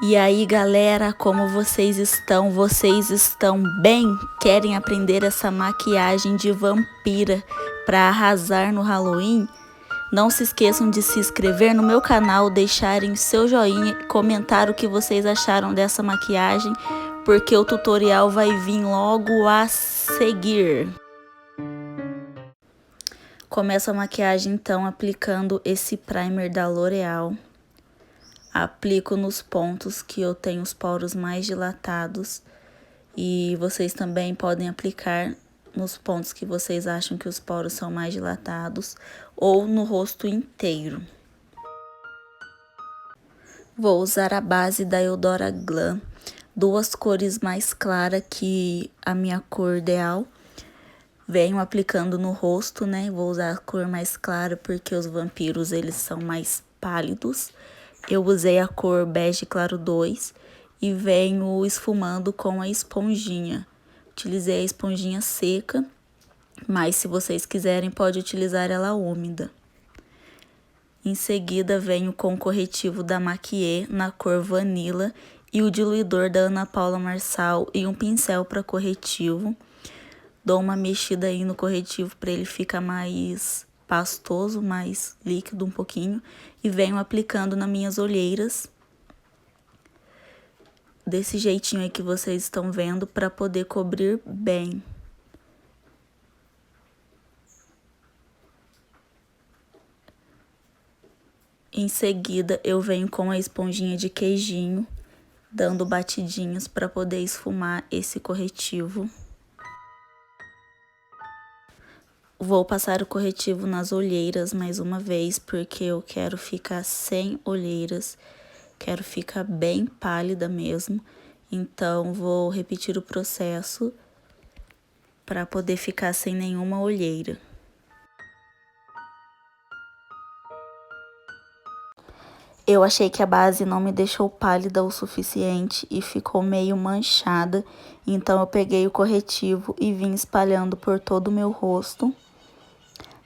E aí, galera, como vocês estão? Vocês estão bem? Querem aprender essa maquiagem de vampira para arrasar no Halloween? Não se esqueçam de se inscrever no meu canal, deixarem seu joinha e comentar o que vocês acharam dessa maquiagem, porque o tutorial vai vir logo a seguir. Começo a maquiagem então aplicando esse primer da L'Oréal. Aplico nos pontos que eu tenho os poros mais dilatados e vocês também podem aplicar nos pontos que vocês acham que os poros são mais dilatados ou no rosto inteiro. Vou usar a base da Eudora Glam, duas cores mais claras que a minha cor ideal. Venho aplicando no rosto, né? Vou usar a cor mais clara porque os vampiros eles são mais pálidos. Eu usei a cor bege claro 2 e venho esfumando com a esponjinha. Utilizei a esponjinha seca, mas se vocês quiserem pode utilizar ela úmida. Em seguida venho com o corretivo da Maquiê na cor Vanilla e o diluidor da Ana Paula Marçal e um pincel para corretivo. Dou uma mexida aí no corretivo para ele ficar mais pastoso, mais líquido um pouquinho. E venho aplicando nas minhas olheiras. Desse jeitinho aí que vocês estão vendo, para poder cobrir bem. Em seguida, eu venho com a esponjinha de queijinho, dando batidinhas para poder esfumar esse corretivo. Vou passar o corretivo nas olheiras mais uma vez, porque eu quero ficar sem olheiras. Quero ficar bem pálida mesmo. Então, vou repetir o processo para poder ficar sem nenhuma olheira. Eu achei que a base não me deixou pálida o suficiente e ficou meio manchada. Então, eu peguei o corretivo e vim espalhando por todo o meu rosto,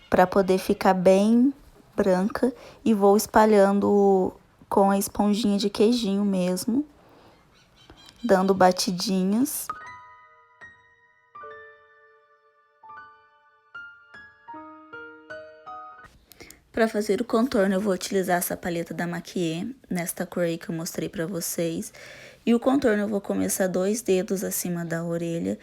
para poder ficar bem branca, e vou espalhando com a esponjinha de queijinho mesmo, dando batidinhas. Para fazer o contorno eu vou utilizar essa paleta da Maquiê, nesta cor aí que eu mostrei para vocês. E o contorno eu vou começar 2 dedos acima da orelha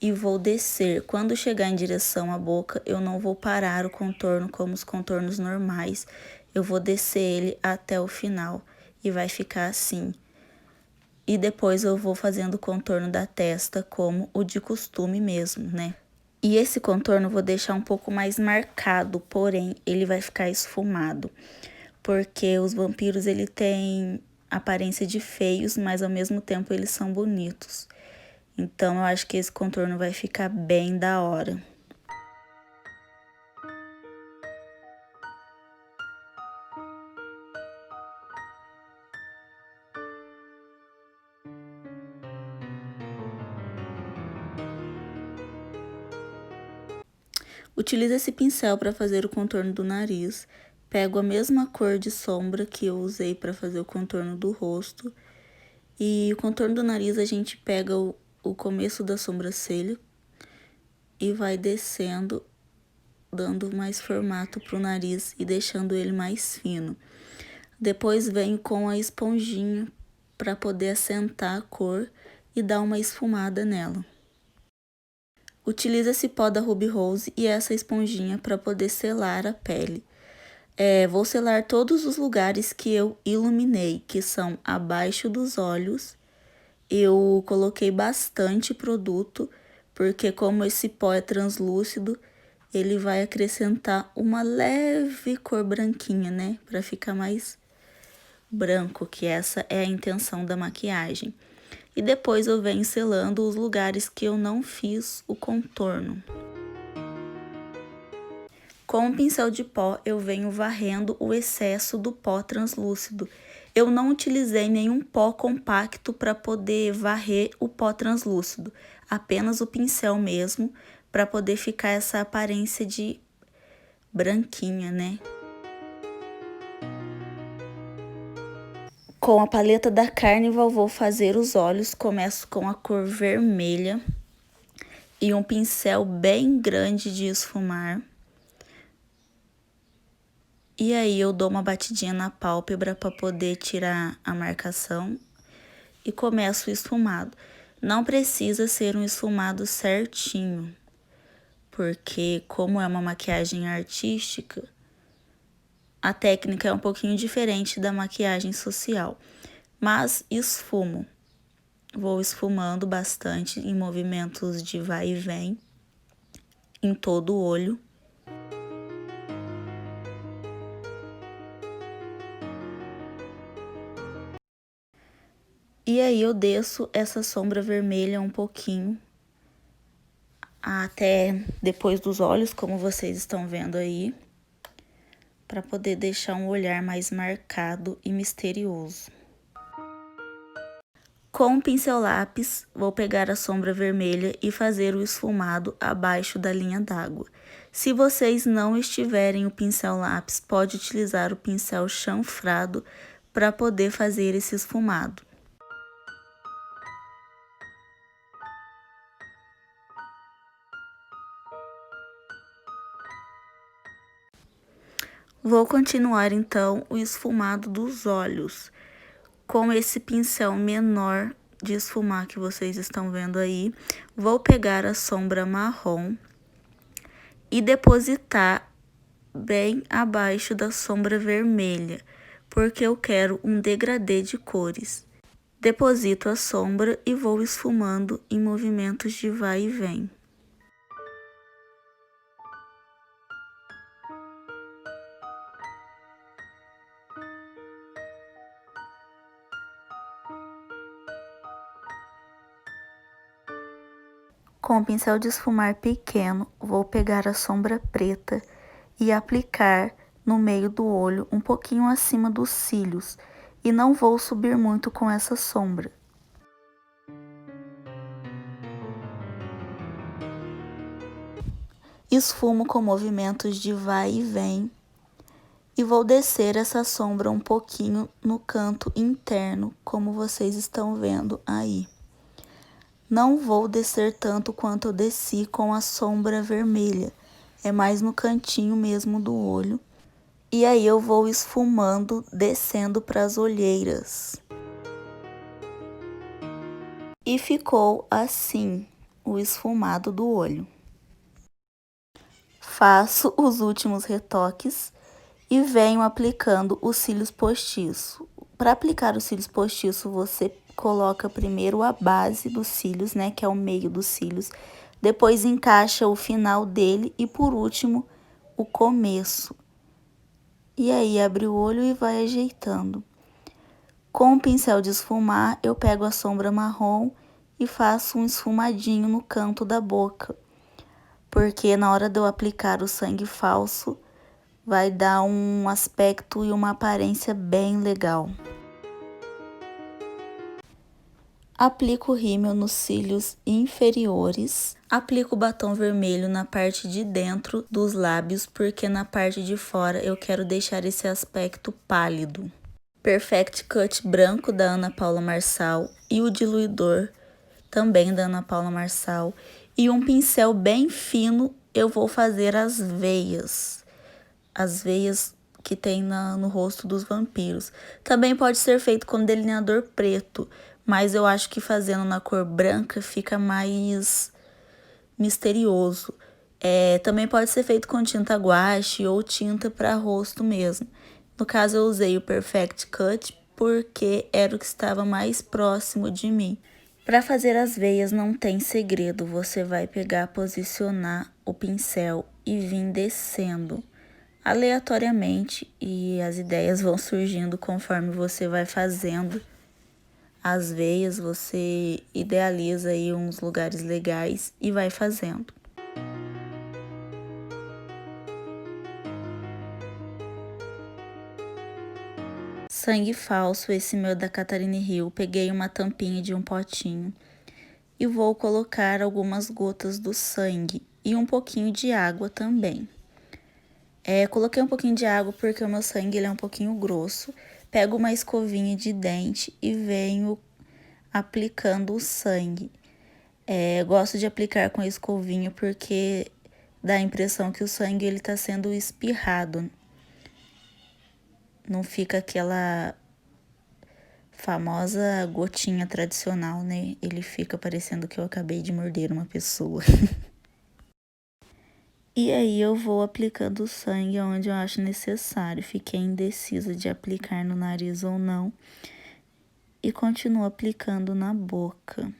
e vou descer. Quando chegar em direção à boca, eu não vou parar o contorno como os contornos normais. Eu vou descer ele até o final e vai ficar assim. E depois eu vou fazendo o contorno da testa como o de costume mesmo, né? E esse contorno eu vou deixar um pouco mais marcado, porém ele vai ficar esfumado. Porque os vampiros ele tem aparência de feios, mas ao mesmo tempo eles são bonitos. Então, eu acho que esse contorno vai ficar bem da hora. Utilizo esse pincel para fazer o contorno do nariz. Pego a mesma cor de sombra que eu usei para fazer o contorno do rosto. E o contorno do nariz a gente pega o começo da sobrancelha e vai descendo, dando mais formato pro nariz e deixando ele mais fino. Depois venho com a esponjinha para poder assentar a cor e dar uma esfumada nela. Utilizo esse pó da Ruby Rose e essa esponjinha para poder selar a pele. Vou selar todos os lugares que eu iluminei, que são abaixo dos olhos. Eu coloquei bastante produto, porque como esse pó é translúcido, ele vai acrescentar uma leve cor branquinha, né? Para ficar mais branco, que essa é a intenção da maquiagem. E depois eu venho selando os lugares que eu não fiz o contorno. Com o pincel de pó, eu venho varrendo o excesso do pó translúcido. Eu não utilizei nenhum pó compacto para poder varrer o pó translúcido, apenas o pincel mesmo, para poder ficar essa aparência de branquinha, né? Com a paleta da Carnival vou fazer os olhos, começo com a cor vermelha e um pincel bem grande de esfumar. E aí eu dou uma batidinha na pálpebra para poder tirar a marcação e começo o esfumado. Não precisa ser um esfumado certinho, porque como é uma maquiagem artística, a técnica é um pouquinho diferente da maquiagem social. Mas esfumo. Vou esfumando bastante em movimentos de vai e vem em todo o olho. E aí eu desço essa sombra vermelha um pouquinho até depois dos olhos, como vocês estão vendo aí, para poder deixar um olhar mais marcado e misterioso. Com o pincel lápis, vou pegar a sombra vermelha e fazer o esfumado abaixo da linha d'água. Se vocês não estiverem o pincel lápis, pode utilizar o pincel chanfrado para poder fazer esse esfumado. Vou continuar então o esfumado dos olhos. Com esse pincel menor de esfumar que vocês estão vendo aí, vou pegar a sombra marrom e depositar bem abaixo da sombra vermelha, porque eu quero um degradê de cores. Deposito a sombra e vou esfumando em movimentos de vai e vem. Com o pincel de esfumar pequeno, vou pegar a sombra preta e aplicar no meio do olho, um pouquinho acima dos cílios, e não vou subir muito com essa sombra. Esfumo com movimentos de vai e vem e vou descer essa sombra um pouquinho no canto interno, como vocês estão vendo aí. Não vou descer tanto quanto eu desci com a sombra vermelha, é mais no cantinho mesmo do olho. E aí eu vou esfumando, descendo para as olheiras. E ficou assim o esfumado do olho. Faço os últimos retoques e venho aplicando os cílios postiço. Para aplicar os cílios postiço, você coloca primeiro a base dos cílios, né, que é o meio dos cílios. Depois encaixa o final dele e por último o começo. E aí abre o olho e vai ajeitando. Com o pincel de esfumar, eu pego a sombra marrom e faço um esfumadinho no canto da boca. Porque na hora de eu aplicar o sangue falso, vai dar um aspecto e uma aparência bem legal. Aplico o rímel nos cílios inferiores. Aplico o batom vermelho na parte de dentro dos lábios, porque na parte de fora eu quero deixar esse aspecto pálido. Perfect Cut branco da Ana Paula Marçal e o diluidor também da Ana Paula Marçal. E um pincel bem fino eu vou fazer as veias. As veias que tem no rosto dos vampiros. Também pode ser feito com delineador preto, mas eu acho que fazendo na cor branca fica mais misterioso. Também pode ser feito com tinta guache ou tinta para rosto mesmo. No caso, eu usei o Perfect Cut porque era o que estava mais próximo de mim. Para fazer as veias não tem segredo, você vai pegar, posicionar o pincel e vir descendo aleatoriamente e as ideias vão surgindo conforme você vai fazendo as veias, você idealiza aí uns lugares legais e vai fazendo. Sangue falso, esse meu da Catarina Hill, peguei uma tampinha de um potinho e vou colocar algumas gotas do sangue e um pouquinho de água também. Coloquei um pouquinho de água porque o meu sangue ele é um pouquinho grosso. Pego uma escovinha de dente e venho aplicando o sangue. Gosto de aplicar com a escovinha porque dá a impressão que o sangue ele tá sendo espirrado. Não fica aquela famosa gotinha tradicional, né? Ele fica parecendo que eu acabei de morder uma pessoa. E aí eu vou aplicando o sangue onde eu acho necessário. Fiquei indecisa de aplicar no nariz ou não. E continuo aplicando na boca.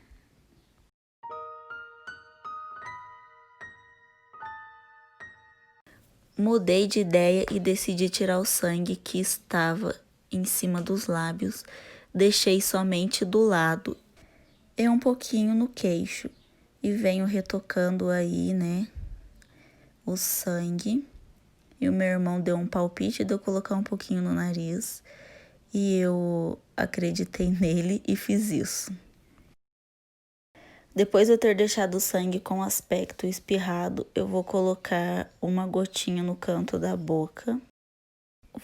Mudei de ideia e decidi tirar o sangue que estava em cima dos lábios. Deixei somente do lado e um pouquinho no queixo. E venho retocando aí, né, o sangue. E o meu irmão deu um palpite de eu colocar um pouquinho no nariz. E eu acreditei nele e fiz isso. Depois de eu ter deixado o sangue com aspecto espirrado, eu vou colocar uma gotinha no canto da boca.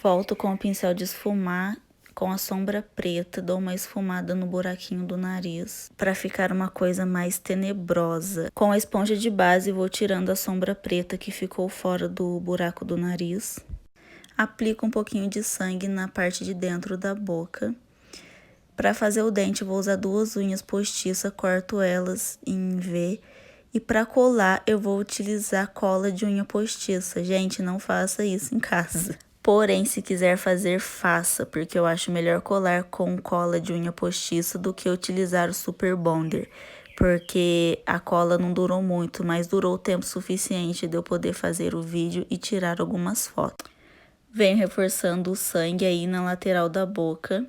Volto com o pincel de esfumar, com a sombra preta, dou uma esfumada no buraquinho do nariz, para ficar uma coisa mais tenebrosa. Com a esponja de base, vou tirando a sombra preta que ficou fora do buraco do nariz. Aplico um pouquinho de sangue na parte de dentro da boca. Para fazer o dente, vou usar 2 unhas postiças, corto elas em V. E para colar, eu vou utilizar cola de unha postiça. Gente, não faça isso em casa. Porém, se quiser fazer, faça, porque eu acho melhor colar com cola de unha postiça do que utilizar o Super Bonder. Porque a cola não durou muito, mas durou o tempo suficiente de eu poder fazer o vídeo e tirar algumas fotos. Venho reforçando o sangue aí na lateral da boca.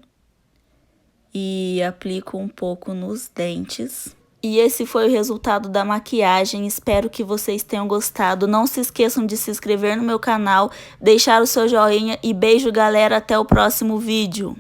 E aplico um pouco nos dentes. E esse foi o resultado da maquiagem, espero que vocês tenham gostado. Não se esqueçam de se inscrever no meu canal, deixar o seu joinha e beijo galera, até o próximo vídeo.